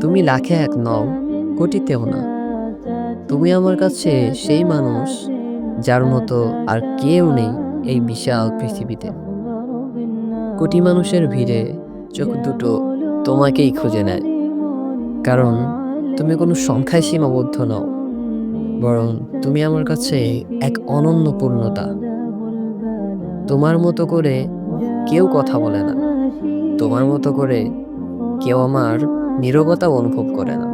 তুমি লাখে এক নও, কোটিতেও না। তুমি আমার কাছে সেই মানুষ যার মতো আর কেউ নেই এই বিশাল পৃথিবীতে। কোটি মানুষের ভিড়ে চোখ দুটো তোমাকেই খুঁজে নেয়, কারণ তুমি কোনো সংখ্যায় সীমাবদ্ধ নও, বরং তুমি আমার কাছে এক অনন্য পূর্ণতা। তোমার মতো করে কেউ কথা বলে না, তোমার মতো করে কেউ আমার নীরবতা অনুভব করে না।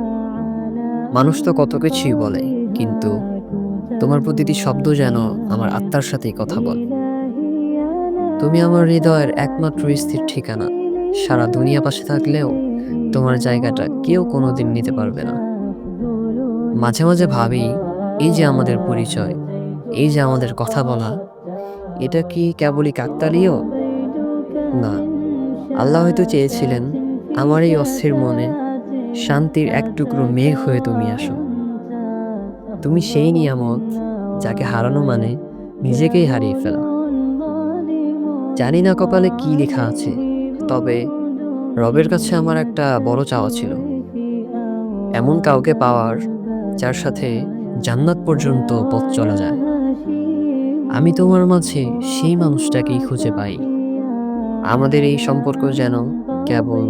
মানুষ তো কত কিছুই বলে, কিন্তু তোমার প্রতিটি শব্দ যেন আমার আত্মার সাথেই কথা বলে। তুমি আমার হৃদয়ের একমাত্র স্থির ঠিকানা। সারা দুনিয়া পাশে থাকলেও তোমার জায়গাটা কেউ কোনোদিন নিতে পারবে না। মাঝে মাঝে ভাবি, এই যে আমাদের পরিচয়, এই যে আমাদের কথা বলা, এটা কি কেবলই কাকতালীয়? না, আল্লাহ হয়তো চেয়েছিলেন আমার এই অস্থির মনে শান্তির এক টুকরো মেঘ হয়ে তুমি আসো। তুমি সেই নিয়ামত যাকে হারানো মানে নিজেকেই হারিয়ে ফেলা। জানি না কপালে কি লেখা আছে, তবে রবের কাছে আমার একটা বড় চাওয়া ছিল, এমন কাউকে পাওয়ার যার সাথে জান্নাত পর্যন্ত পথ চলা যায়। আমি তোমার মাঝে সেই মানুষটাকেই খুঁজে পাই। আমাদের এই সম্পর্ক যেন কেবল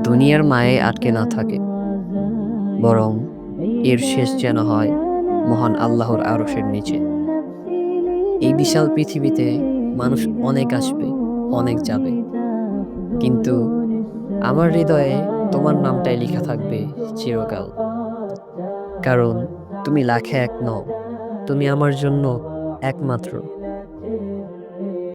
দুনিয়ার মায়ে আটকে না থাকে, বরং এর শেষ যেন হয় মহান আল্লাহর আরশের নিচে। এই বিশাল পৃথিবীতে মানুষ অনেক আসবে, অনেক যাবে, কিন্তু আমার হৃদয়ে তোমার নামটাই লেখা থাকবে চিরকাল। কারণ তুমি লাখে এক নও, তুমি আমার জন্য একমাত্র।